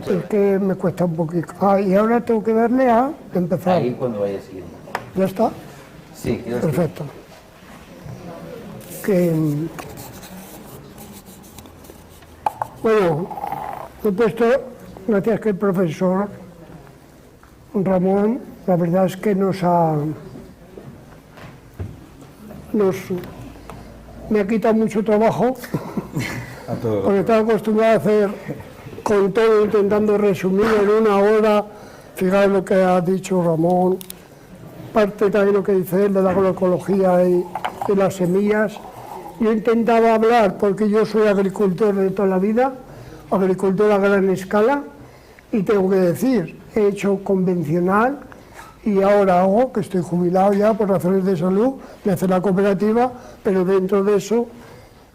Es que me cuesta un poquito. Y ahora tengo que darle a empezar. Ahí cuando vaya siguiendo. ¿Ya está? Sí, queda Perfecto. Que, bueno, he puesto, gracias que el profesor Ramón, la verdad es que me ha quitado mucho trabajo, porque estaba acostumbrado a hacer con todo, intentando resumir en una hora. Fijaos lo que ha dicho Ramón, parte también lo que dice él de la agroecología y las semillas. Yo intentaba hablar, porque yo soy agricultor de toda la vida, agricultor a gran escala, y tengo que decir, he hecho convencional y ahora hago, que estoy jubilado ya por razones de salud, me hace la cooperativa, pero dentro de eso,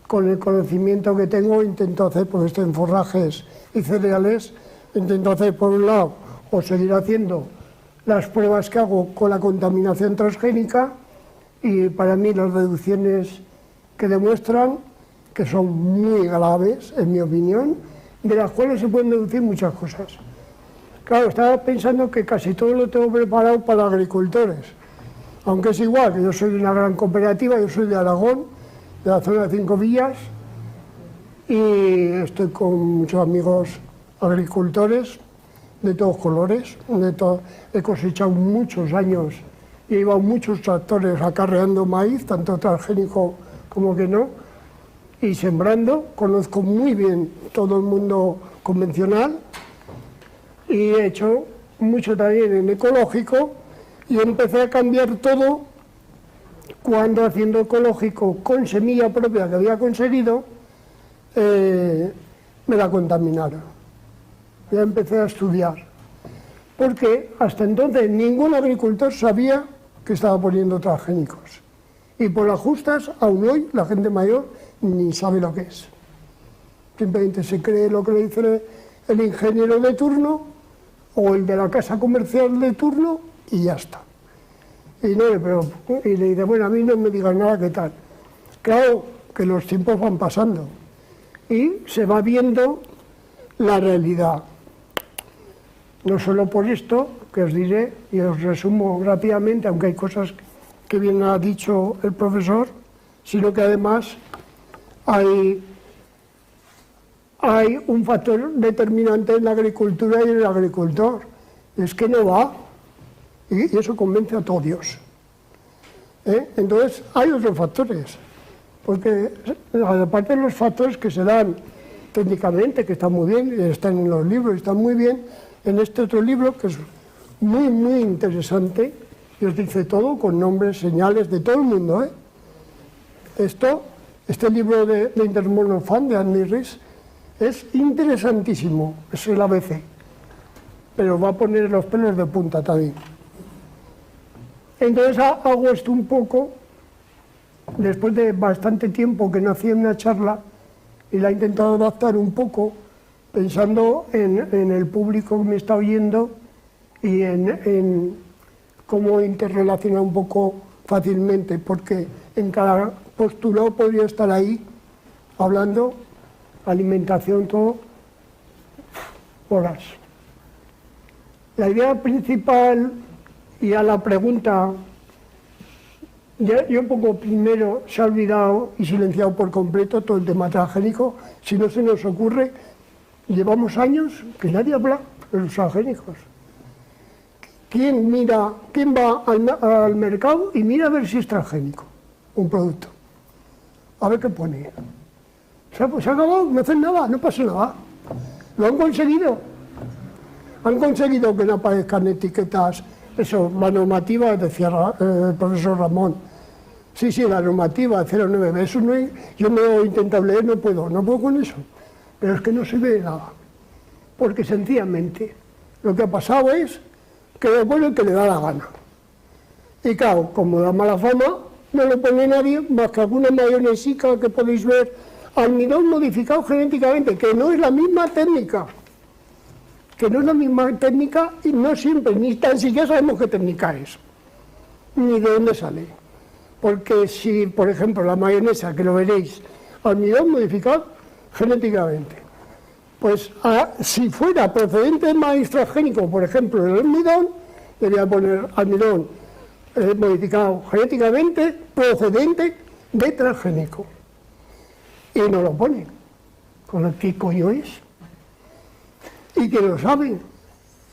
con el conocimiento que tengo, intento hacer, porque estoy en forrajes y cereales, intento hacer por un lado, o seguir haciendo las pruebas que hago con la contaminación transgénica, y para mí las reducciones que demuestran, que son muy graves, en mi opinión, de las cuales se pueden deducir muchas cosas. Claro, estaba pensando que casi todo lo tengo preparado para agricultores, aunque es igual, que yo soy de una gran cooperativa, yo soy de Aragón, de la zona de 5 Villas, y estoy con muchos amigos agricultores de todos colores, he cosechado muchos años y he llevado muchos tractores acarreando maíz, tanto transgénico como que no, y sembrando. Conozco muy bien todo el mundo convencional y he hecho mucho también en ecológico, y empecé a cambiar todo cuando, haciendo ecológico con semilla propia que había conseguido, me la contaminaron. Ya empecé a estudiar, porque hasta entonces ningún agricultor sabía que estaba poniendo transgénicos, y por las justas, aún hoy, la gente mayor ni sabe lo que es. Simplemente se cree lo que le dice el ingeniero de turno o el de la casa comercial de turno y ya está. Y le dice, bueno, a mí no me digas nada, ¿qué tal? Claro que los tiempos van pasando y se va viendo la realidad. No solo por esto, que os diré, y os resumo rápidamente, aunque hay cosas que bien ha dicho el profesor, sino que además hay un factor determinante en la agricultura y en el agricultor, es que no va, y eso convence a todos Dios. Entonces hay otros factores, porque aparte de los factores que se dan técnicamente, que están muy bien, están en los libros, están muy bien, en este otro libro, que es muy, muy interesante, y os dice todo, con nombres, señales, de todo el mundo. Este libro de Intermonofan, de Andy Rice, es interesantísimo, es el ABC, pero va a poner los pelos de punta también. Entonces hago esto un poco, después de bastante tiempo que no hacía una charla, y la he intentado adaptar un poco, pensando en el público que me está oyendo y en cómo interrelacionar un poco fácilmente, porque en cada postulado podría estar ahí hablando, alimentación, todo, horas. La idea principal, y a la pregunta, yo pongo primero, se ha olvidado y silenciado por completo todo el tema transgénico. Si no se nos ocurre, llevamos años que nadie habla de los transgénicos. ¿Quién va al mercado y mira a ver si es transgénico un producto? A ver qué pone. Se ha acabado, no hacen nada, no pasa nada. Lo han conseguido. Han conseguido que no aparezcan etiquetas. Eso, la normativa, decía el profesor Ramón. Sí, la normativa 09. Eso no, yo me he intentado leer, no puedo con eso. Pero es que no sirve de nada. Porque sencillamente lo que ha pasado es que lo pone el que le da la gana. Y claro, como da mala fama, no lo pone nadie más que alguna mayonesica que podéis ver, almidón modificado genéticamente, que no es la misma técnica. Y no siempre, ni tan siquiera sabemos qué técnica es, ni de dónde sale. Porque si, por ejemplo, la mayonesa, que lo veréis, almidón modificado genéticamente, Pues si fuera procedente de maíz transgénico, por ejemplo, el almidón, debería poner almidón modificado genéticamente procedente de transgénico. Y no lo pone. ¿Con el qué coño es? Y que lo saben.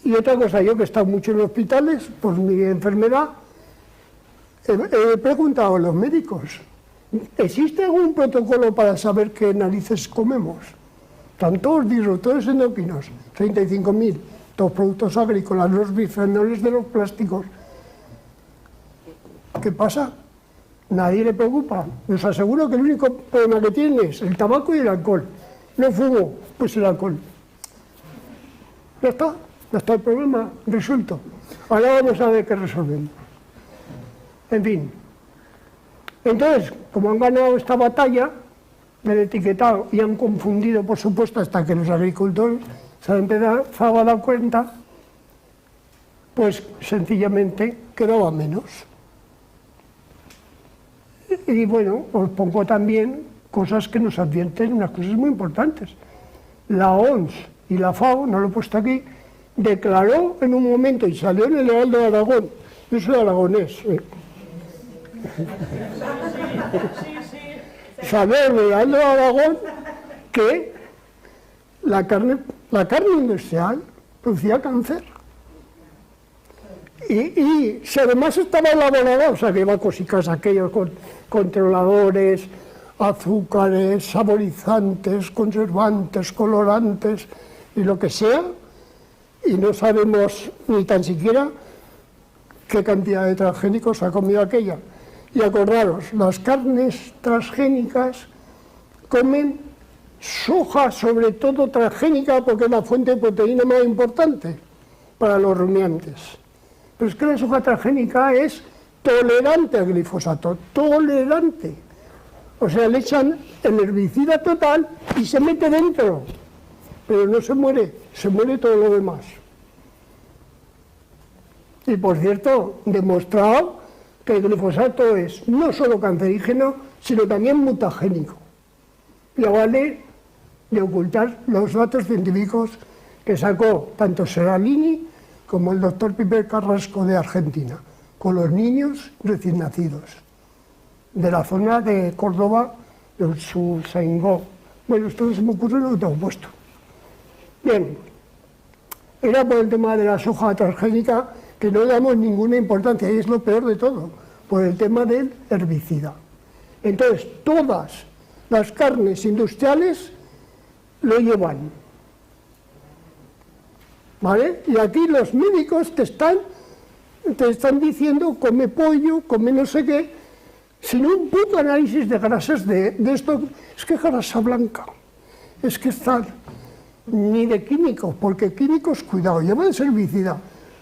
Y otra cosa, yo que he estado mucho en hospitales por mi enfermedad, he preguntado a los médicos, ¿existe algún protocolo para saber qué narices comemos? Están todos disruptores endocrinos, 35.000, todos productos agrícolas, los bifenoles de los plásticos. ¿Qué pasa? Nadie le preocupa. Les aseguro que el único problema que tienen es el tabaco y el alcohol. No fumo, pues el alcohol. Ya está el problema resuelto. Ahora vamos a ver qué resolvemos. En fin. Entonces, como han ganado esta batalla del etiquetado y han confundido, por supuesto, hasta que los agricultores se han empezado a dar cuenta, pues sencillamente quedaba menos. Y bueno, os pongo también cosas que nos advierten, unas cosas muy importantes. La OMS y la FAO, no lo he puesto aquí, declaró en un momento, y salió en el Heraldo de Aragón, yo soy aragonés, salió en el Heraldo de Aragón que la carne industrial producía cáncer. Y si además estaba elaborada, o sea que iba cositas aquellos con controladores, azúcares, saborizantes, conservantes, colorantes y lo que sea, y no sabemos ni tan siquiera qué cantidad de transgénicos ha comido aquella. Y acordaros, las carnes transgénicas comen soja, sobre todo transgénica, porque es la fuente de proteína más importante para los rumiantes. Pero es que la soja transgénica es tolerante al glifosato, tolerante. O sea, le echan el herbicida total y se mete dentro. Pero no se muere todo lo demás. Y por cierto, demostrado que el glifosato es no solo cancerígeno, sino también mutagénico. Ya vale de ocultar los datos científicos que sacó tanto Seralini como el doctor Piper Carrasco de Argentina, con los niños recién nacidos, de la zona de Córdoba, de Sursaingó. Bueno, esto se me ocurre lo que tengo puesto. Bien, era por el tema de la soja transgénica que no le damos ninguna importancia, y es lo peor de todo, por el tema del herbicida. Entonces, todas las carnes industriales lo llevan. ¿Vale? Y aquí los médicos te están diciendo, come pollo, come no sé qué, sin un puto análisis de grasas de esto. Es que grasa blanca, es que está ni de químicos, porque químicos, cuidado, llevan herbicida,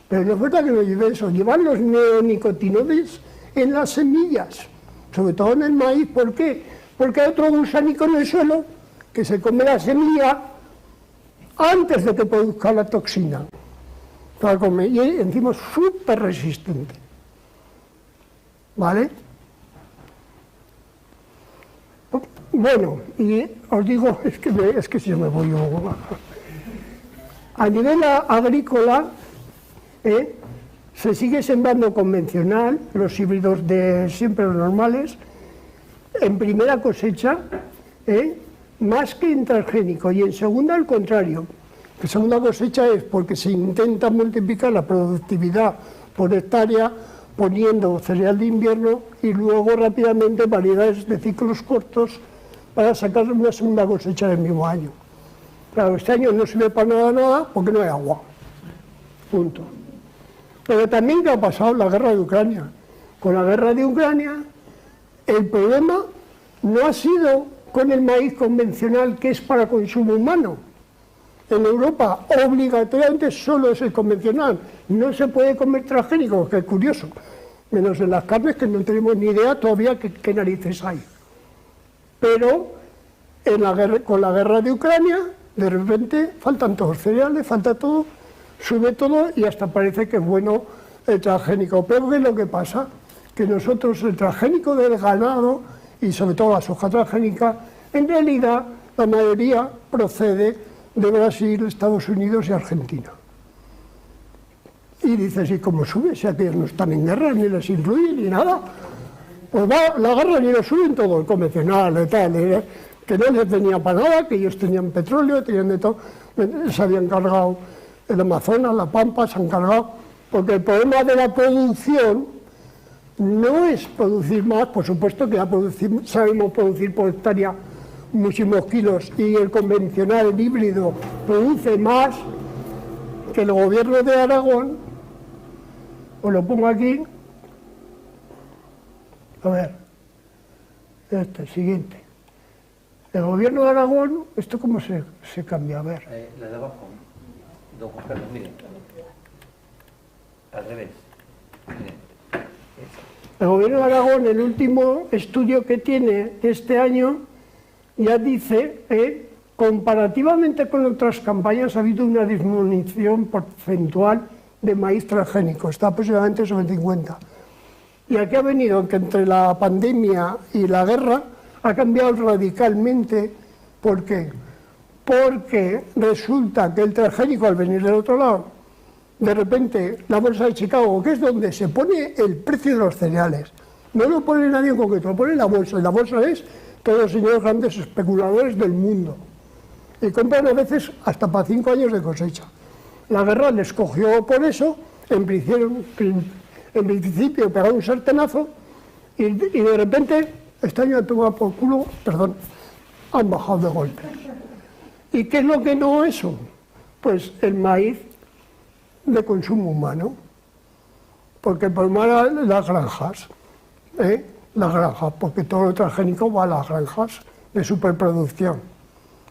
pero no es verdad que no lleven eso, llevan los neonicotinoides en las semillas, sobre todo en el maíz. ¿Por qué? Porque hay otro gusanico en el suelo que se come la semilla antes de que produzca la toxina para comer, y encima es súper resistente. ¿Vale? Bueno, y os digo, es que si me voy yo. A nivel agrícola, se sigue sembrando convencional, los híbridos de siempre los normales, en primera cosecha, más que en transgénico, y en segunda al contrario. La segunda cosecha es porque se intenta multiplicar la productividad por hectárea poniendo cereal de invierno y luego rápidamente variedades de ciclos cortos para sacar una segunda cosecha del mismo año. Claro, este año no sirve para nada porque no hay agua. Punto. Pero también, ¿qué ha pasado? La guerra de Ucrania. Con la guerra de Ucrania, el problema no ha sido con el maíz convencional, que es para consumo humano. En Europa, obligatoriamente, solo es el convencional. No se puede comer transgénicos, que es curioso. Menos en las carnes, que no tenemos ni idea todavía qué narices hay. Pero con la guerra de Ucrania, de repente, faltan todos los cereales, falta todo, sube todo y hasta parece que es bueno el transgénico. Pero ¿qué es lo que pasa? Que nosotros, el transgénico del ganado, y sobre todo la soja transgénica, en realidad la mayoría procede de Brasil, Estados Unidos y Argentina. Y dices, ¿y cómo sube? Si aquellos no están en guerra, ni les influye, ni nada. Pues va, la agarran y lo suben todo, el convencional, y tal, que no les venía para nada, que ellos tenían petróleo, tenían de todo, se habían cargado el Amazonas, la Pampa, se han cargado, porque el problema de la producción no es producir más, por supuesto que ya sabemos producir por hectárea muchísimos kilos, y el convencional, el híbrido, produce más que el gobierno de Aragón. Os lo pongo aquí, a ver, siguiente. El gobierno de Aragón, ¿esto cómo se cambia? A ver. La de abajo, don Juan Carlos, miren. Al revés. Miren. El gobierno de Aragón, el último estudio que tiene este año, ya dice que comparativamente con otras campañas ha habido una disminución porcentual de maíz transgénico, está aproximadamente sobre 50. Y aquí ha venido que entre la pandemia y la guerra ha cambiado radicalmente. ¿Por qué? Porque resulta que el transgénico, al venir del otro lado, de repente la bolsa de Chicago, que es donde se pone el precio de los cereales, no lo pone nadie en concreto, lo pone la bolsa, y la bolsa es todos los señores grandes especuladores del mundo, y compran a veces hasta para 5 años de cosecha. La guerra les cogió por eso, en principio pegaron un sartenazo, y de repente, este año han tomado por culo, perdón, han bajado de golpe. ¿Y qué es lo que no eso? Pues el maíz de consumo humano, porque el problema eran las granjas, porque todo lo transgénico va a las granjas de superproducción.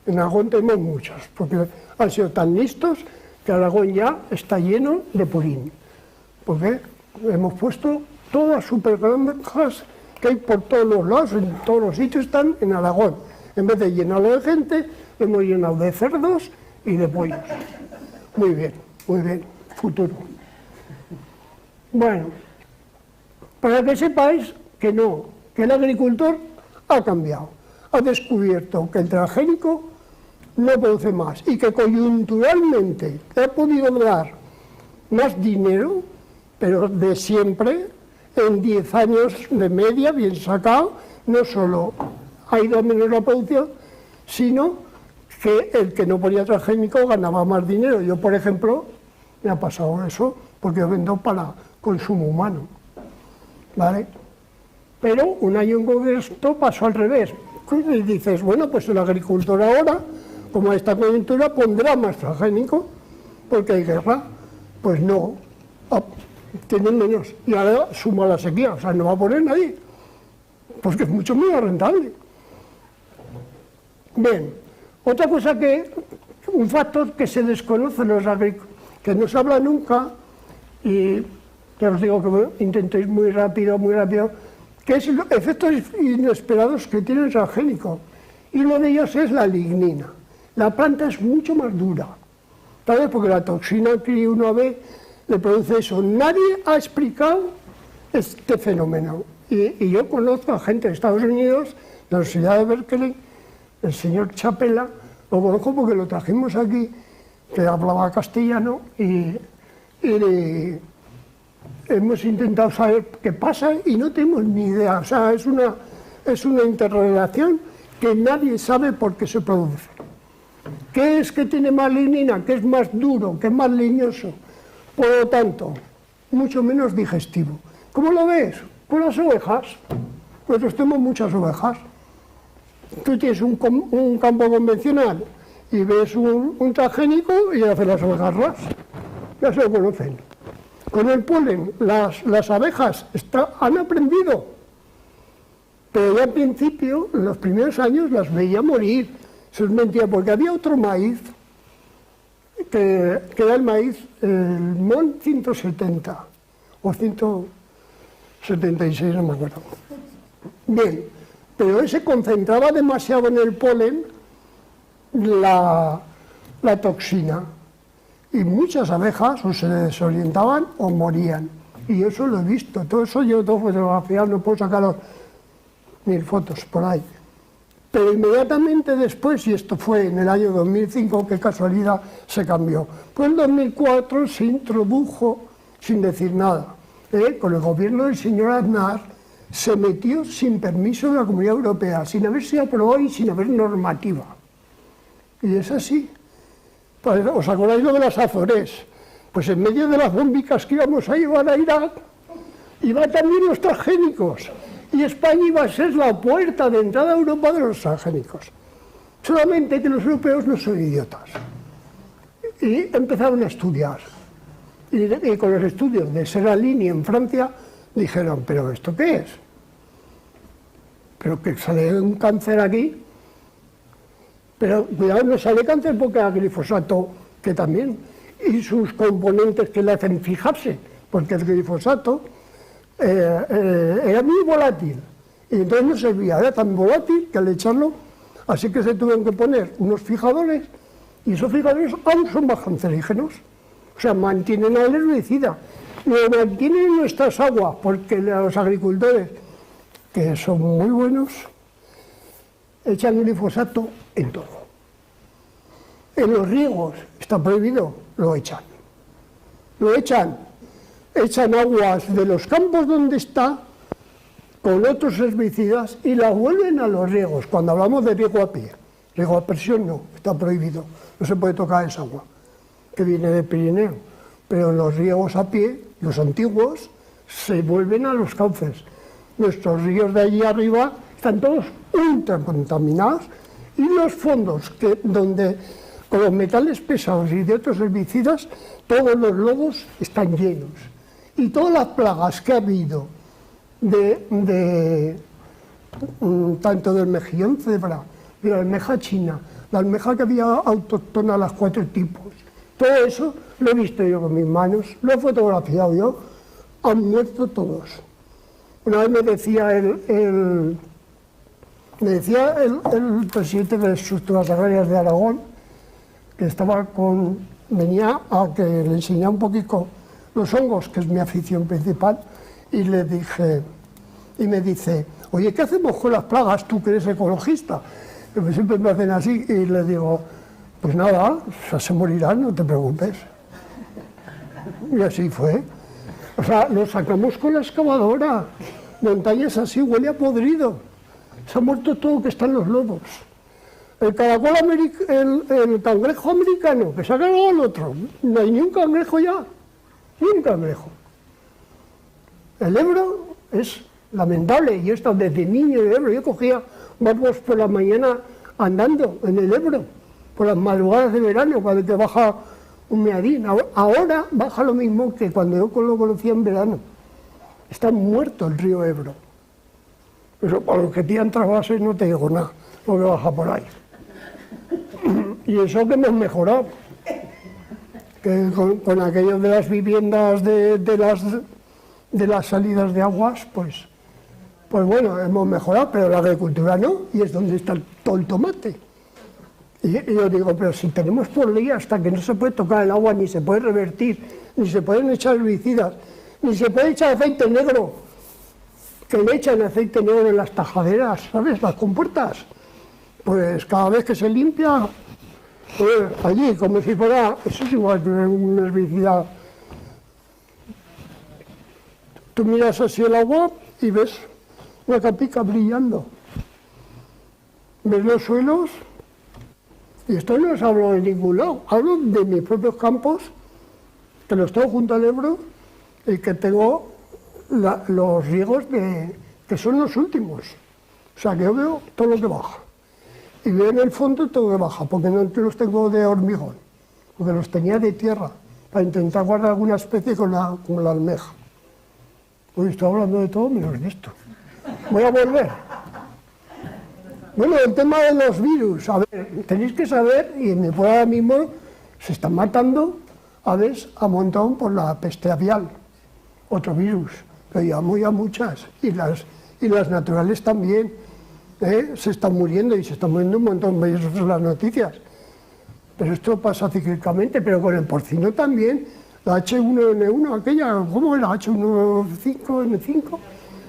En Aragón tenemos muchas, porque han sido tan listos que Aragón ya está lleno de purín, porque hemos puesto todas las supergranjas que hay por todos los lados, en todos los sitios están en Aragón. En vez de llenarlo de gente, lo hemos llenado de cerdos y de pollos. Muy bien, futuro. Bueno, para que sepáis que no, que el agricultor ha cambiado, ha descubierto que el transgénico no produce más y que coyunturalmente ha podido dar más dinero, pero de siempre, en 10 años de media, bien sacado, no solo ha ido a menos la producción, sino que el que no ponía transgénico ganaba más dinero. Yo, por ejemplo, me ha pasado eso, porque yo vendo para consumo humano, ¿vale? Pero un año en concreto pasó al revés. Y dices, bueno, pues el agricultor ahora, como esta coyuntura, pondrá más transgénico, porque hay guerra. Pues no, tienen menos. Y ahora suma la sequía, o sea, no va a poner nadie, porque es mucho menos rentable. Bien, otra cosa un factor que se desconoce en los agricultores, que no se habla nunca, y ya os digo que intentéis muy rápido, que es los efectos inesperados que tiene el transgénico. Y uno de ellos es la lignina. La planta es mucho más dura, ¿sabes? Porque la toxina CRI1AB le produce eso. Nadie ha explicado este fenómeno. Y yo conozco a gente de Estados Unidos, de la Universidad de Berkeley, el señor Chapela, lo conozco porque lo trajimos aquí, que hablaba castellano, y hemos intentado saber qué pasa y no tenemos ni idea. O sea, es una interrelación que nadie sabe por qué se produce. ¿Qué es que tiene más lignina? ¿Qué es más duro? ¿Qué es más leñoso? Por lo tanto, mucho menos digestivo. ¿Cómo lo ves? Con las ovejas. Nosotros tenemos muchas ovejas. Tú tienes un campo convencional y ves un transgénico y hacen las ovejas ras. Ya se lo conocen. Con el polen, las abejas han aprendido, pero ya al principio, en los primeros años, las veía morir. Eso es mentira, porque había otro maíz, que era el maíz, el MON 170, o 176, no me acuerdo. Bien, pero ese concentraba demasiado en el polen la toxina. Y muchas abejas o se desorientaban o morían. Y yo eso lo he visto, todo eso yo tengo fotografiado, no puedo sacar 1000 fotos por ahí. Pero inmediatamente después, y esto fue en el año 2005, qué casualidad, se cambió. Pues en 2004 se introdujo sin decir nada. Con el gobierno del señor Aznar se metió sin permiso de la Comunidad Europea, sin haberse aprobado y sin haber normativa. Y es así. Pues, ¿os acordáis lo de las Azores? Pues en medio de las bombicas que íbamos a llevar a Irak, iban también los transgénicos. Y España iba a ser la puerta de entrada a Europa de los transgénicos. Solamente que los europeos no son idiotas. Y empezaron a estudiar. Y con los estudios de Seralini en Francia, dijeron, ¿pero esto qué es? ¿Pero que sale un cáncer aquí? Pero cuidado, no sale cáncer porque el glifosato, que también, y sus componentes que le hacen fijarse, porque el glifosato era muy volátil, y entonces no servía, era tan volátil que al echarlo, así que se tuvieron que poner unos fijadores, y esos fijadores aún son más cancerígenos, o sea, mantienen al herbicida, lo mantienen en nuestras aguas, porque los agricultores, que son muy buenos, echan glifosato en todo. En los riegos está prohibido, lo echan. Lo echan. Echan aguas de los campos donde está con otros herbicidas y las vuelven a los riegos. Cuando hablamos de riego a pie, riego a presión no, está prohibido. No se puede tocar esa agua que viene del Pirineo. Pero los riegos a pie, los antiguos, se vuelven a los cauces. Nuestros ríos de allí arriba están todos ultra contaminados y los fondos donde con los metales pesados y de otros herbicidas todos los logos están llenos y todas las plagas que ha habido tanto del mejillón cebra, de la almeja china, la almeja que había autóctona, las 4 tipos, todo eso lo he visto yo con mis manos, lo he fotografiado yo, han muerto todos. Una vez me decía el presidente de Estructuras Agrarias de Aragón, que venía a que le enseñara un poquito los hongos, que es mi afición principal, y le dije, y me dice, oye, ¿qué hacemos con las plagas, tú que eres ecologista? Que siempre me hacen así, y le digo, pues nada, se morirán, no te preocupes. Y así fue. O sea, lo sacamos con la excavadora, montañas así, huele a podrido. Se ha muerto todo que están los lobos. El caracol el cangrejo americano, que se ha cargado el otro. No hay ni un cangrejo ya, ni un cangrejo. El Ebro es lamentable, y esto desde niño de Ebro. Yo cogía barbos por la mañana andando en el Ebro, por las madrugadas de verano, cuando te baja un meadín. Ahora baja lo mismo que cuando yo lo conocía en verano. Está muerto el río Ebro. Pero para los que tiran trasvases no te digo nada, lo que baja por ahí. Y eso que hemos mejorado, que con aquello de las viviendas de las salidas de aguas, pues bueno, hemos mejorado, pero la agricultura no, y es donde está todo el tomate. Y yo digo, pero si tenemos por ley hasta que no se puede tocar el agua, ni se puede revertir, ni se pueden echar herbicidas, ni se puede echar aceite negro, que le echan aceite negro en las tajaderas, ¿sabes?, las compuertas. Pues cada vez que se limpia, pues allí, como si fuera, eso es igual que un herbicida. Tú miras así el agua y ves una capica brillando. Ves los suelos, y esto no os hablo de ningún lado, hablo de mis propios campos, que los tengo junto al Ebro, y que tengo los riegos que son los últimos. O sea, que yo veo todo lo que baja. Y veo en el fondo todo lo que baja, porque no los tengo de hormigón, porque los tenía de tierra, para intentar guardar alguna especie como la almeja. Hoy estoy hablando de todo menos de esto. Voy a volver. Bueno, el tema de los virus, a ver, tenéis que saber, y en mi pueblo ahora mismo se están matando aves a montón por la peste aviar, otro virus, que llevamos ya muchas, y las naturales también, se están muriendo, y se están muriendo un montón, veis las noticias. Pero esto pasa cíclicamente, pero con el porcino también, la H1N1, aquella, ¿cómo era? H1N5,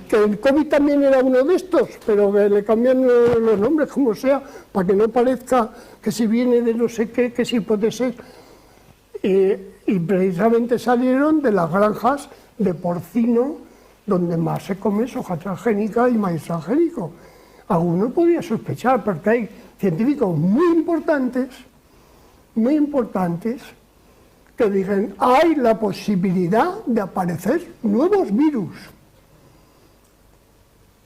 que el COVID también era uno de estos, pero que le cambian los nombres como sea, para que no parezca que si viene de no sé qué, que si puede ser. Y precisamente salieron de las granjas de porcino, donde más se come soja transgénica y maíz transgénico. Alguno podía sospechar, porque hay científicos muy importantes, que dicen, hay la posibilidad de aparecer nuevos virus.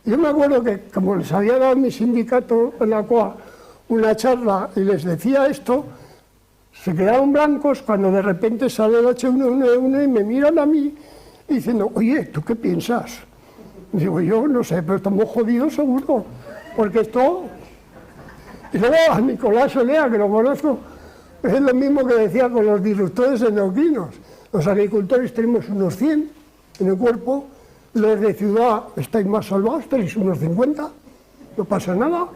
Yo me acuerdo que, como les había dado mi sindicato en la COA una charla y les decía esto, se quedaron blancos cuando de repente sale el H1N1 y me miran a mí diciendo, oye, ¿tú qué piensas? Digo, yo no sé, pero estamos jodidos seguro, porque esto... Y luego a Nicolás Olea, que lo conozco, es lo mismo que decía con los disruptores endocrinos. Los agricultores tenemos unos 100 en el cuerpo, los de ciudad estáis más salvados, tenéis unos 50, no pasa nada.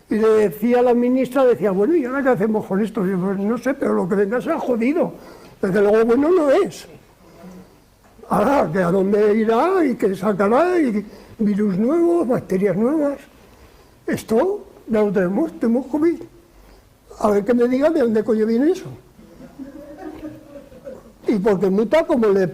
Y le decía a la ministra, decía, bueno, ¿y ahora qué hacemos con esto? Y yo, pues no sé, pero lo que venga será jodido. Desde luego, bueno, no es. Ahora, que a dónde irá y qué sacará, y virus nuevos, bacterias nuevas. Esto ya lo tenemos COVID. A ver que me diga de dónde coño viene eso. Y porque muta como le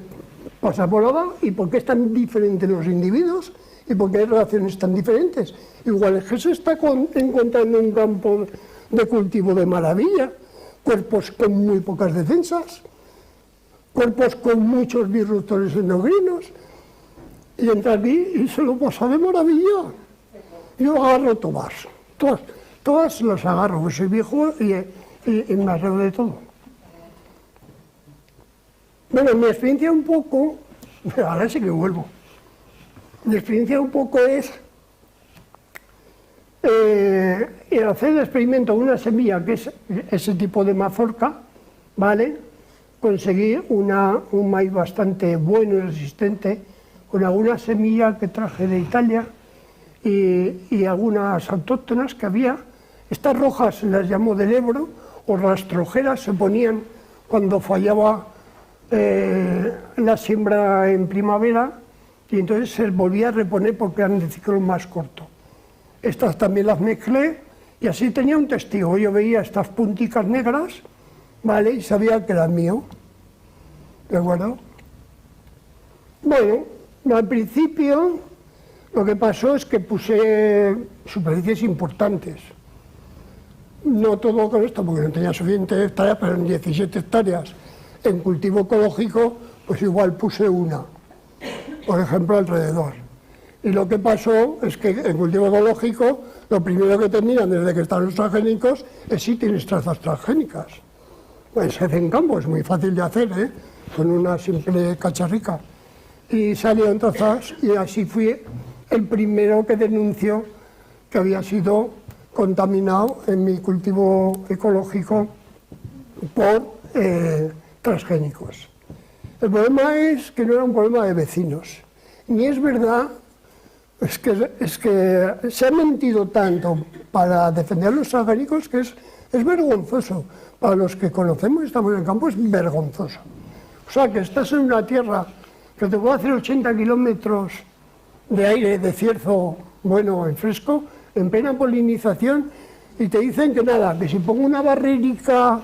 pasa por ahora, y por qué es tan diferente los individuos, y por qué hay relaciones tan diferentes. Igual es que se está encontrando un campo de cultivo de maravilla, cuerpos con muy pocas defensas, cuerpos con muchos disruptores endocrinos, y entra aquí y se lo pasa de maravilla. Yo agarro todas las agarro, porque soy viejo y me arreglo de todo. Bueno, mi experiencia un poco, ahora sí que vuelvo, mi experiencia un poco es hacer el experimento con una semilla que es ese tipo de mazorca, ¿vale? Conseguí un maíz bastante bueno y resistente, con alguna semilla que traje de Italia y algunas autóctonas que había. Estas rojas se las llamó del Ebro, o rastrojeras, se ponían cuando fallaba la siembra en primavera, y entonces se volvía a reponer porque eran de ciclo más corto. Estas también las mezclé y así tenía un testigo. Yo veía estas punticas negras, ¿vale? Y sabía que eran mío. ¿De acuerdo? Bueno, al principio lo que pasó es que puse superficies importantes. No todo con esto, porque no tenía suficientes hectáreas, pero en 17 hectáreas en cultivo ecológico, pues igual puse una, por ejemplo, alrededor. Y lo que pasó es que en cultivo ecológico, lo primero que tenían desde que están los transgénicos es si tienes trazas transgénicas. Pues se hace en campo, es muy fácil de hacer, con una simple cacharrica. Y salieron trazas y así fui el primero que denunció que había sido contaminado en mi cultivo ecológico por transgénicos. El problema es que no era un problema de vecinos, ni es verdad, es que se ha mentido tanto para defender los transgénicos que es vergonzoso. Para los que conocemos y estamos en el campo es vergonzoso. O sea, que estás en una tierra que te puede hacer 80 kilómetros de aire, de cierzo bueno y fresco, en plena polinización, y te dicen que nada, que si pongo una barrerica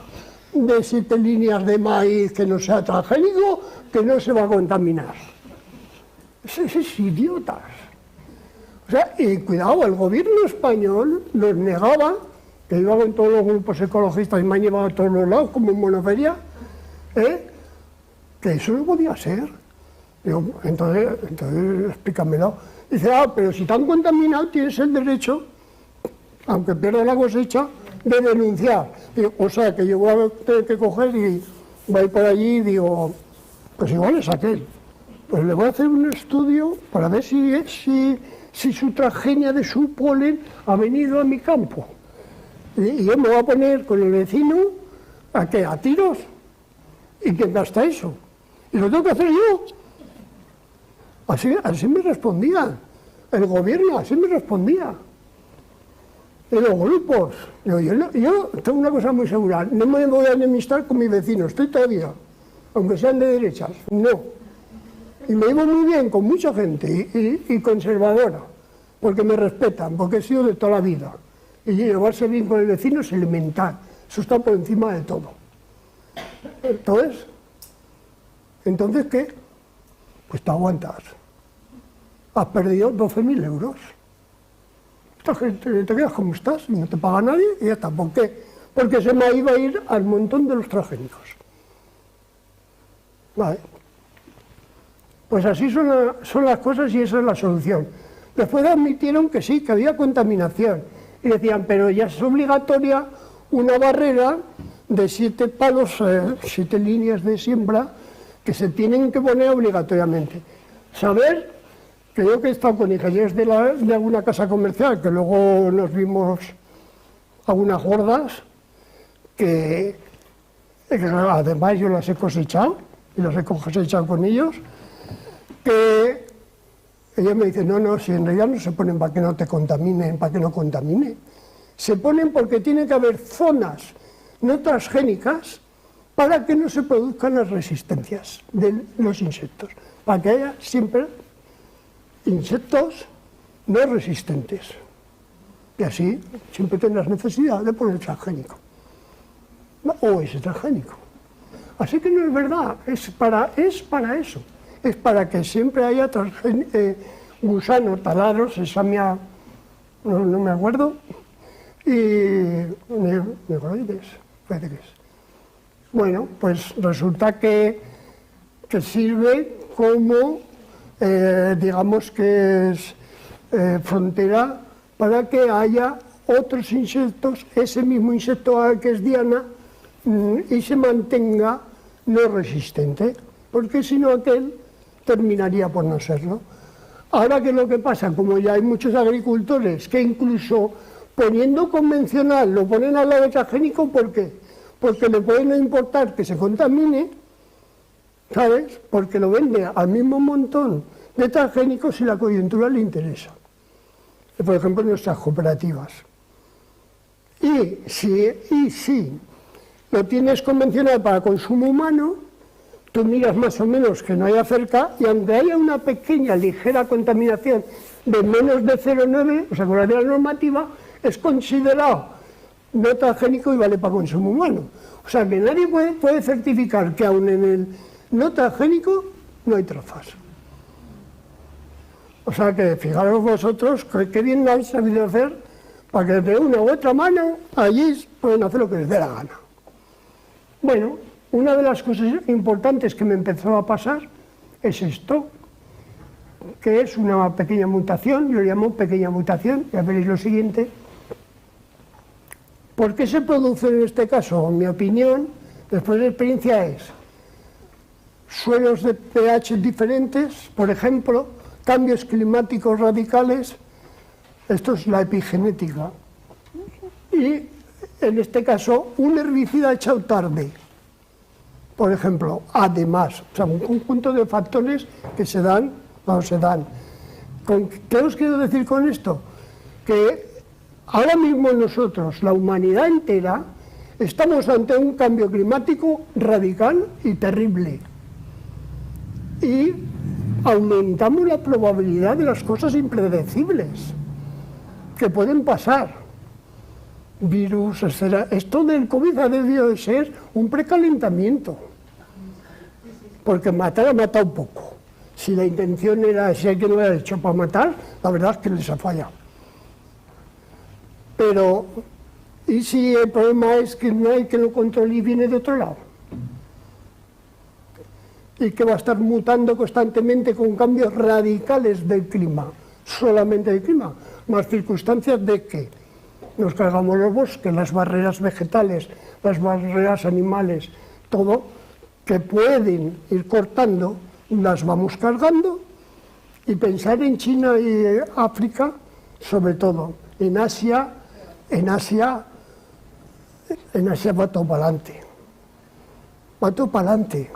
de 7 líneas de maíz que no sea transgénico, que no se va a contaminar. Es idiotas. O sea, y cuidado, el gobierno español nos negaba, que iba con todos los grupos ecologistas y me han llevado a todos los lados, como en Monoferia, que eso no podía ser. Digo, entonces explícamelo. Dice, pero si te han contaminado tienes el derecho, aunque pierda la cosecha, de denunciar. Digo, o sea, que yo voy a tener que coger y voy por allí y digo, pues igual es aquel. Pues le voy a hacer un estudio para ver si su transgenia de su polen ha venido a mi campo. Y yo me voy a poner con el vecino a tiros. ¿Y quién gasta eso? Y lo tengo que hacer yo. Así me respondían. El gobierno así me respondía. Y los grupos. Yo tengo una cosa muy segura. No me voy a enemistar con mis vecinos. Estoy todavía. Aunque sean de derechas. No. Y me llevo muy bien con mucha gente y conservadora, porque me respetan, porque he sido de toda la vida. Y llevarse bien con el vecino es elemental, eso está por encima de todo. Entonces ¿qué? Pues te aguantas. Has perdido 12.000 euros. Esta gente te quedas como estás y no te paga nadie y ya está. ¿Por qué? Porque se me iba a ir al montón de los transgénicos. Vale. Pues así son las cosas y esa es la solución. Después admitieron que sí, que había contaminación. Y decían, pero ya es obligatoria una barrera de 7 palos, 7 líneas de siembra que se tienen que poner obligatoriamente. Saber que yo que he estado con ingenieros de alguna casa comercial, que luego nos vimos algunas gordas, que además yo las he cosechado, y las he cosechado con ellos, que ellos me dicen, no, si en realidad no se ponen para que no te contaminen, para que no contamine. Se ponen porque tiene que haber zonas no transgénicas para que no se produzcan las resistencias de los insectos, para que haya siempre insectos no resistentes. Y así siempre tendrás necesidad de poner transgénico. O ese transgénico. Así que no es verdad, es para eso. Es para que siempre haya gusanos, taladros, sesamia, no me acuerdo, y negroides, parece que es. Bueno, pues resulta que sirve como, digamos que es frontera para que haya otros insectos, ese mismo insecto que es diana, y se mantenga no resistente, porque si no aquel terminaría por no serlo. Ahora, ¿qué es lo que pasa? Como ya hay muchos agricultores que incluso poniendo convencional lo ponen al lado de transgénico, ¿por qué? Porque le puede no importar que se contamine, ¿sabes? Porque lo vende al mismo montón de transgénicos si la coyuntura le interesa. Por ejemplo, en nuestras cooperativas. Y si lo tienes convencional para consumo humano, tú miras más o menos que no haya cerca, y aunque haya una pequeña, ligera contaminación de menos de 0,9, o sea, con la normativa, es considerado no transgénico y vale para consumo humano. O sea, que nadie puede certificar que aún en el no transgénico no hay trazas. O sea, que fijaros vosotros qué bien lo habéis sabido hacer para que de una u otra mano allí pueden hacer lo que les dé la gana. Bueno, una de las cosas importantes que me empezó a pasar es esto, que es una pequeña mutación, yo lo llamo pequeña mutación, ya veréis lo siguiente. ¿Por qué se produce en este caso? En mi opinión, después de experiencia, es suelos de pH diferentes, por ejemplo, cambios climáticos radicales, esto es la epigenética, y en este caso un herbicida echado tarde, por ejemplo, además, o sea, un conjunto de factores que se dan. ¿Qué os quiero decir con esto? Que ahora mismo nosotros, la humanidad entera, estamos ante un cambio climático radical y terrible. Y aumentamos la probabilidad de las cosas impredecibles que pueden pasar. Virus, etc. Esto del COVID ha debido de ser un precalentamiento. Porque matar ha matado poco. Si la intención era, si alguien lo hubiera hecho para matar, la verdad es que les ha fallado. Pero, ¿y si el problema es que no hay que lo controle y viene de otro lado? Y que va a estar mutando constantemente con cambios radicales del clima, solamente del clima, más circunstancias de que nos cargamos los bosques, las barreras vegetales, las barreras animales, todo, que pueden ir cortando, las vamos cargando, y pensar en China y África, sobre todo, en Asia va todo para adelante. Va todo para adelante.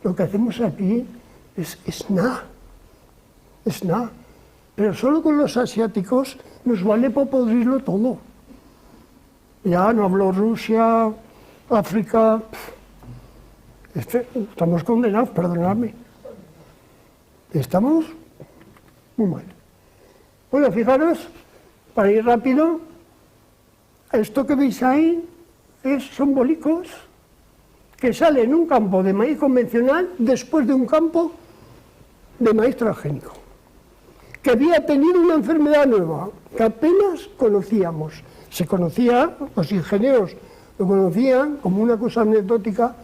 Lo que hacemos aquí es nada. Es nada. Pero solo con los asiáticos nos vale para podrirlo todo. Ya no hablo Rusia, África. Estamos condenados, perdonadme. Estamos muy mal. Bueno, fijaros, para ir rápido, esto que veis ahí son bolicos que salen en un campo de maíz convencional después de un campo de maíz transgénico, que había tenido una enfermedad nueva, que apenas conocíamos. Se conocía, los ingenieros lo conocían como una cosa anecdótica,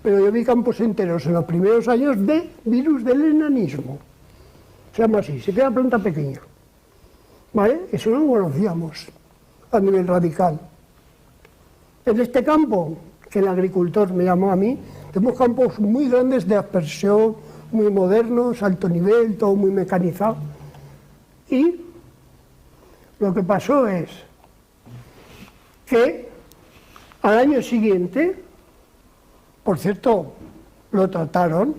pero yo vi campos enteros en los primeros años de virus del enanismo. Se llama así, se queda planta pequeña. ¿Vale? Eso no lo conocíamos a nivel radical. En este campo, que el agricultor me llamó a mí, tenemos campos muy grandes de aspersión, muy modernos, alto nivel, todo muy mecanizado. Y lo que pasó es que al año siguiente, por cierto, lo trataron.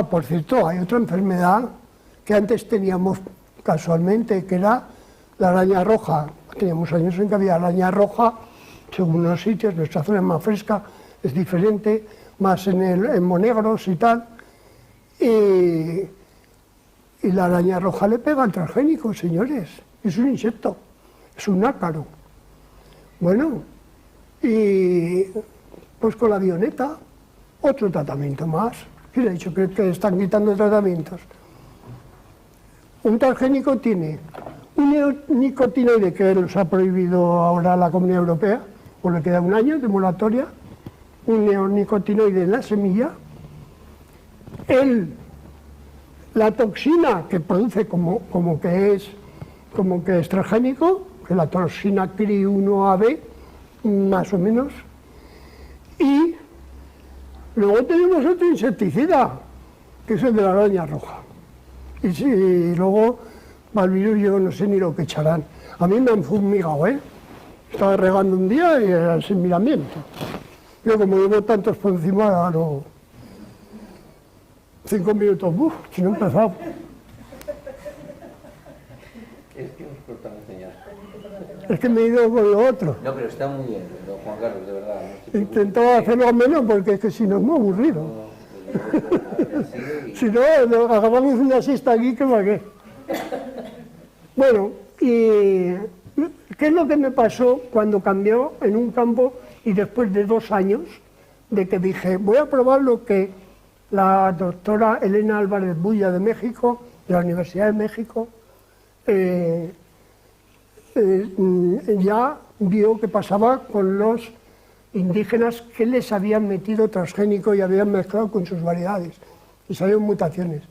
Por cierto, hay otra enfermedad que antes teníamos casualmente, que era la araña roja. Teníamos años en que había araña roja, según los sitios, nuestra zona es más fresca, es diferente, más en Monegros y tal. Y la araña roja le pega al transgénico, señores. Es un insecto, es un ácaro. Bueno, y pues con la avioneta, otro tratamiento más. ¿Quién ha dicho que están quitando tratamientos? Un transgénico tiene un neonicotinoide que los ha prohibido ahora la Comunidad Europea, pues le queda un año de moratoria, un neonicotinoide en la semilla, la toxina que produce como que es transgénico, que es la toxina CRI1AB, más o menos, y luego tenemos otro insecticida, que es el de la araña roja. Y luego, para el virus, yo no sé ni lo que echarán. A mí me han fumigado, ¿eh? Estaba regando un día y era sin miramiento. Yo, como llevo tantos por encima, no. 5 minutos, si no he empezado. Es que nos cortan enseñar. Es que me he ido con lo otro. No, pero está muy bien, don Juan Carlos, de verdad. No Intentaba hacerlo menos porque es que si no es muy aburrido. Si no, agarramos una siesta aquí que va qué. Bueno, y ¿qué es lo que me pasó cuando cambió en un campo y después de 2 años de que dije, voy a probar lo que la doctora Elena Álvarez Bulla de México, de la Universidad de México, ya vio que pasaba con los indígenas que les habían metido transgénico y habían mezclado con sus variedades y salieron mutaciones,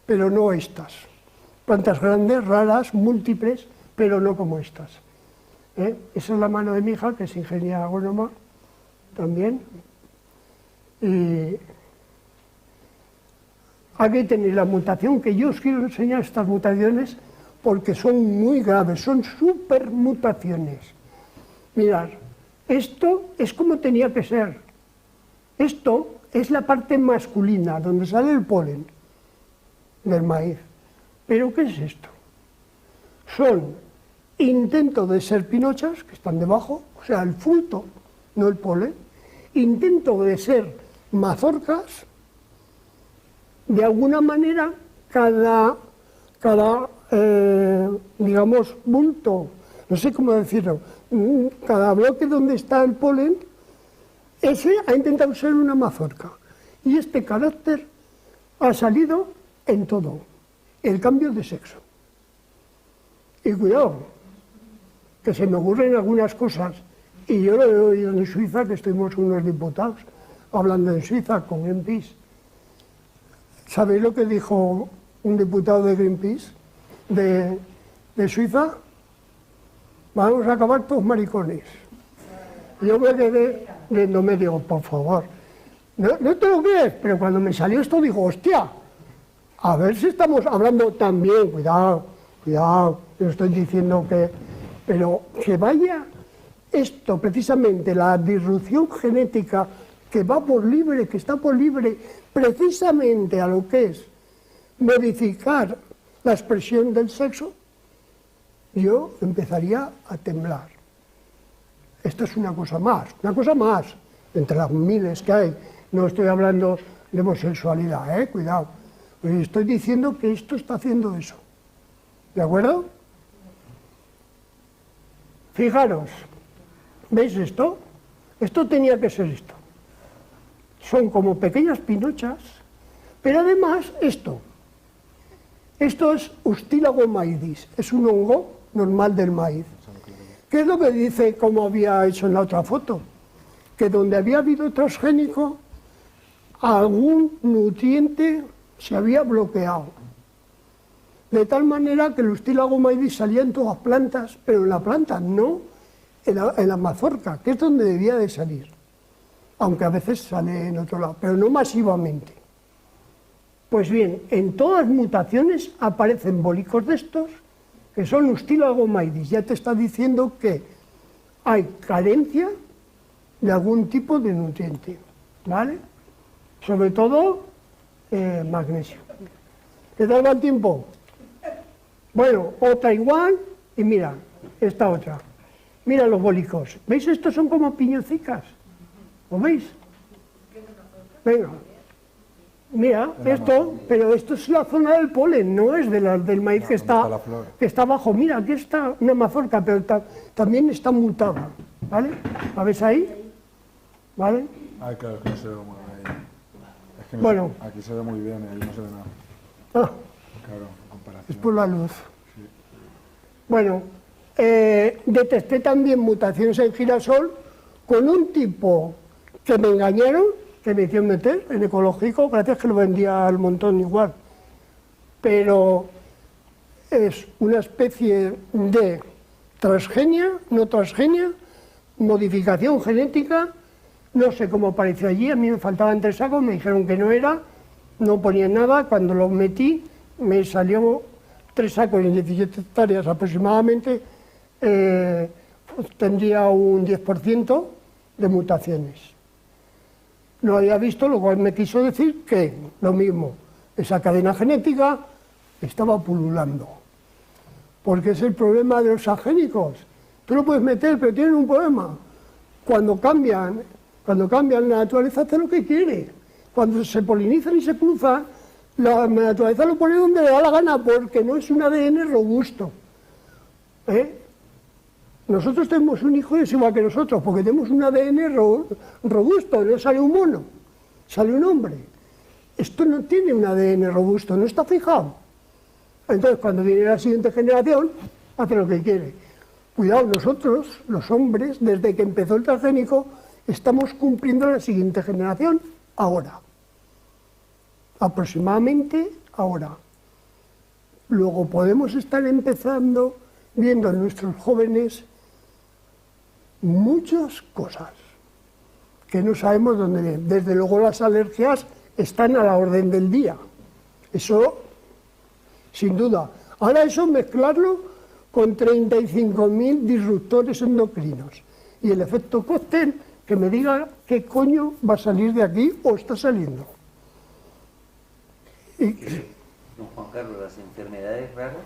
pero no estas. Plantas grandes, raras, múltiples, pero no como estas. Esa es la mano de mi hija, que es ingeniera agrónoma también. Y aquí tenéis la mutación, que yo os quiero enseñar estas mutaciones porque son muy graves, son supermutaciones. Mirad, esto es como tenía que ser. Esto es la parte masculina, donde sale el polen del maíz. ¿Pero qué es esto? Son intentos de ser pinochas, que están debajo, o sea, el fruto, no el polen, intento de ser mazorcas. De alguna manera, cada digamos, bulto, no sé cómo decirlo, cada bloque donde está el polen, ese ha intentado ser una mazorca. Y este carácter ha salido en todo, el cambio de sexo. Y cuidado, que se me ocurren algunas cosas, y yo lo he oído en Suiza, que estuvimos unos diputados hablando en Suiza con Greenpeace. ¿Sabéis lo que dijo un diputado de Greenpeace de Suiza? Vamos a acabar todos maricones. Yo me quedé riéndome, digo, por favor, no te lo crees, pero cuando me salió esto digo, hostia, a ver si estamos hablando también, cuidado, no estoy diciendo que, pero que vaya esto, precisamente la disrupción genética que va por libre, que está por libre, precisamente a lo que es modificar la expresión del sexo, yo empezaría a temblar. Esto es una cosa más, entre las miles que hay. No estoy hablando de homosexualidad, cuidado. Pues estoy diciendo que esto está haciendo eso. ¿De acuerdo? Fijaros, ¿veis esto? Esto tenía que ser esto. Son como pequeñas pinochas, pero además esto es Ustilago maidis, es un hongo normal del maíz. ¿Qué es lo que dice, como había hecho en la otra foto? Que donde había habido transgénico, algún nutriente se había bloqueado. De tal manera que el Ustilago maidis salía en todas las plantas, pero en la planta, no en la mazorca, que es donde debía de salir. Aunque a veces sale en otro lado, pero no masivamente. Pues bien, en todas las mutaciones aparecen bólicos de estos, que son Ustilago maidis. Ya te está diciendo que hay carencia de algún tipo de nutriente, ¿vale? Sobre todo magnesio. ¿Qué tal va el tiempo? Bueno, otra igual, y mira, esta otra. Mira los bólicos. ¿Veis? Estos son como piñocicas. ¿Lo veis? Venga. Mira, esto, pero esto es la zona del polen, no es del maíz que está abajo. Mira, aquí está una mazorca, pero también está mutada, ¿vale? ¿La ves ahí? ¿Vale? Ay, claro, es que no se ve muy bien. Es que Bueno. Aquí se ve muy bien y ahí no se ve nada. Ah, Claro, en comparación. es por la luz. Bueno, detecté también mutaciones en girasol con un tipo que me engañaron, que me hicieron meter en ecológico, gracias que lo vendía al montón igual. Pero es una especie de transgenia, no transgenia, modificación genética, no sé cómo apareció allí, a mí me faltaban 3 sacos, me dijeron que no era, no ponía nada, cuando lo metí me salió 3 sacos en 17 hectáreas aproximadamente, tendría un 10% de mutaciones. No había visto, lo cual me quiso decir que lo mismo, esa cadena genética estaba pululando. Porque es el problema de los transgénicos. Tú lo puedes meter, pero tienen un problema. Cuando cambian la naturaleza hace lo que quiere. Cuando se polinizan y se cruzan, la naturaleza lo pone donde le da la gana, porque no es un ADN robusto. Nosotros tenemos un hijo y es igual que nosotros, porque tenemos un ADN robusto, no sale un mono, sale un hombre. Esto no tiene un ADN robusto, no está fijado. Entonces, cuando viene la siguiente generación, hace lo que quiere. Cuidado, nosotros, los hombres, desde que empezó el transgénico, estamos cumpliendo la siguiente generación ahora. Aproximadamente ahora. Luego podemos estar empezando viendo en nuestros jóvenes muchas cosas que no sabemos dónde vienen. Desde luego las alergias están a la orden del día. Eso, sin duda. Ahora eso mezclarlo con 35.000 disruptores endocrinos. Y el efecto cóctel, que me diga qué coño va a salir de aquí o está saliendo. Don Juan Carlos, las enfermedades raras.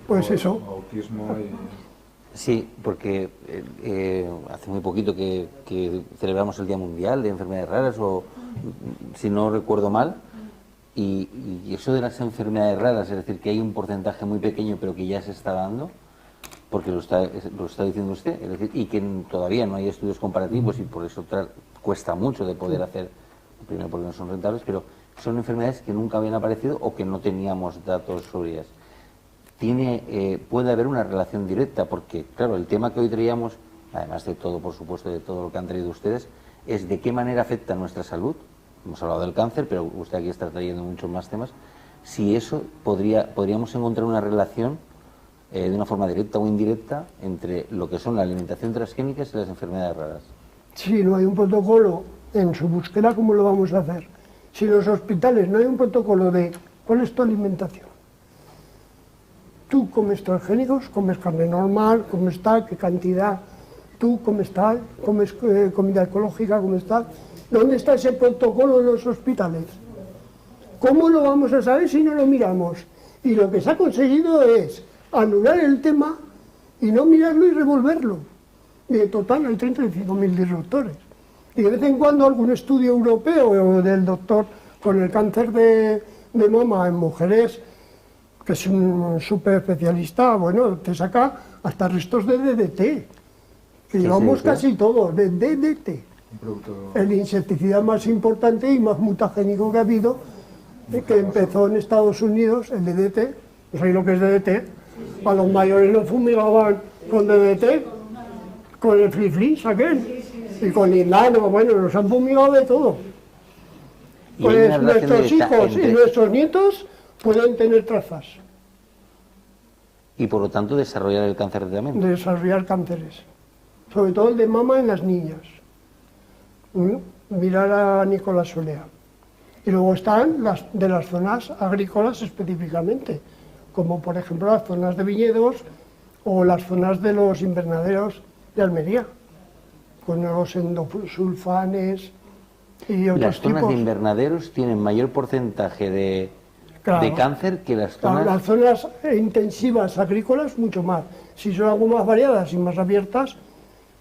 Pues eso. Autismo y... Sí, porque hace muy poquito que celebramos el Día Mundial de Enfermedades Raras, o si no recuerdo mal, y eso de las enfermedades raras, es decir, que hay un porcentaje muy pequeño pero que ya se está dando, porque lo está diciendo usted, es decir, y que todavía no hay estudios comparativos y por eso cuesta mucho de poder hacer, primero porque no son rentables, pero son enfermedades que nunca habían aparecido o que no teníamos datos sobre ellas. Puede haber una relación directa, porque, claro, el tema que hoy traíamos, además de todo, por supuesto, de todo lo que han traído ustedes, es de qué manera afecta nuestra salud. Hemos hablado del cáncer, pero usted aquí está trayendo muchos más temas. Si eso podríamos encontrar una relación de una forma directa o indirecta entre lo que son la alimentación transgénica y las enfermedades raras. Si no hay un protocolo en su búsqueda, ¿cómo lo vamos a hacer? Si en los hospitales no hay un protocolo de cuál es tu alimentación. Tú comes transgénicos, comes carne normal, comes tal, qué cantidad. Tú comes tal, comes comida ecológica, comes tal. ¿Dónde está ese protocolo en los hospitales? ¿Cómo lo vamos a saber si no lo miramos? Y lo que se ha conseguido es anular el tema y no mirarlo y revolverlo. Y en total hay 35.000 disruptores. Y de vez en cuando algún estudio europeo o del doctor Con el cáncer de mama en mujeres, que es un súper especialista, bueno, te saca hasta restos de DDT, que llevamos casi todo, de DDT. Un producto... El insecticida más importante y más mutagénico que ha habido, que empezó en Estados Unidos, el DDT, no sabéis lo que es DDT, a los mayores nos fumigaban con DDT, con el fliflis aquel, y con Indano, bueno, nos han fumigado de todo. Y hay una Pues relación nuestros directa hijos y entre- nuestros nietos pueden tener trazas Y por lo tanto desarrollar el cáncer de también. de desarrollar cánceres, sobre todo el de mama en las niñas. Mirar a Nicolás Solea. Y luego están las de las zonas agrícolas específicamente, como por ejemplo las zonas de viñedos o las zonas de los invernaderos de Almería, con los endosulfanes y otros Las zonas tipos. de invernaderos tienen mayor porcentaje de Claro. cáncer que las Claro, zonas... las zonas intensivas agrícolas mucho más. Si son algo más variadas y más abiertas,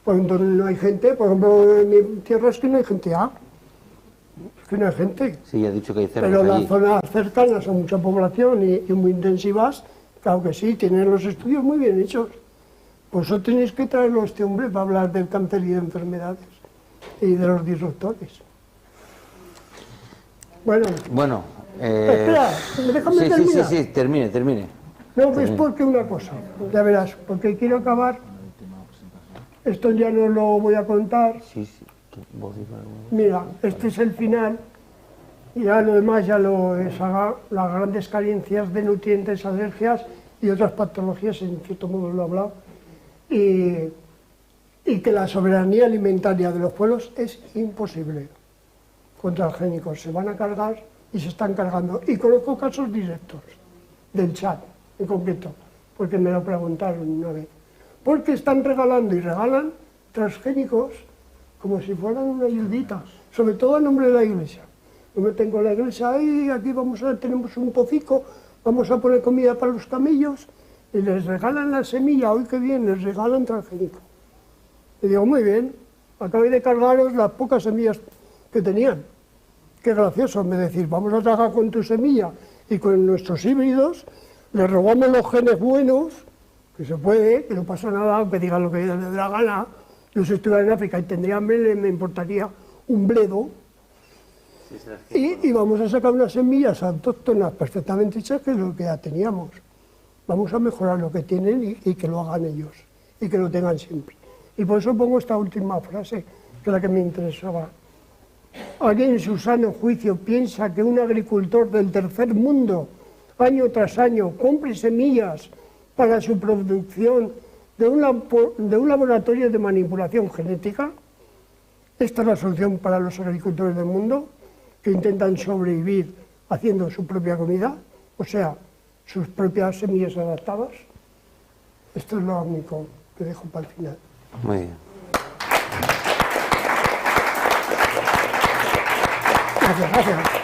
pues entonces no hay gente. Por ejemplo, en mi tierra es que no hay gente es que no hay gente. Sí, ya he dicho que hay cerros Pero las allí. zonas cercanas a mucha población y muy intensivas, claro que sí, tienen los estudios muy bien hechos. Por eso tenéis que traerlo a este hombre para hablar del cáncer y de enfermedades y de los disruptores. Bueno, Bueno, espera, déjame sí, terminar. sí, termine. No, es porque una cosa, ya verás, porque quiero acabar. Esto ya no lo voy a contar. Sí. Vos dices algo. Mira, este es el final, y ya lo demás ya lo es las grandes carencias de nutrientes, alergias y otras patologías, en cierto modo lo he hablado, y que la soberanía alimentaria de los pueblos es imposible. Contragénicos se van a cargar y se están cargando. Y conozco casos directos, del chat en concreto, porque me lo preguntaron una vez. Porque están regalando y regalan transgénicos como si fueran una ayudita, sobre todo a nombre de la iglesia. Yo me tengo la iglesia ahí, aquí tenemos un pocico, vamos a poner comida para los camellos y les regalan la semilla, hoy que bien, les regalan transgénico. Y digo, muy bien, acabé de cargaros las pocas semillas que tenían. Qué gracioso, me decís, vamos a trabajar con tu semilla y con nuestros híbridos, les robamos los genes buenos, que se puede, que no pasa nada, aunque digan lo que les dé la gana. Yo si estuviera en África y tendría hambre, me importaría un bledo. Sí, se las que- Y vamos a sacar unas semillas autóctonas perfectamente hechas, que es lo que ya teníamos. Vamos a mejorar lo que tienen y que lo hagan ellos, y que lo tengan siempre. Y por eso pongo esta última frase, que es la que me interesaba. ¿Alguien en su sano juicio piensa que un agricultor del tercer mundo, año tras año, compre semillas para su producción de un laboratorio de manipulación genética? Esta es la solución para los agricultores del mundo, que intentan sobrevivir haciendo su propia comida, o sea, sus propias semillas adaptadas. Esto es lo único que dejo para el final. Muy bien. Gracias, gracias.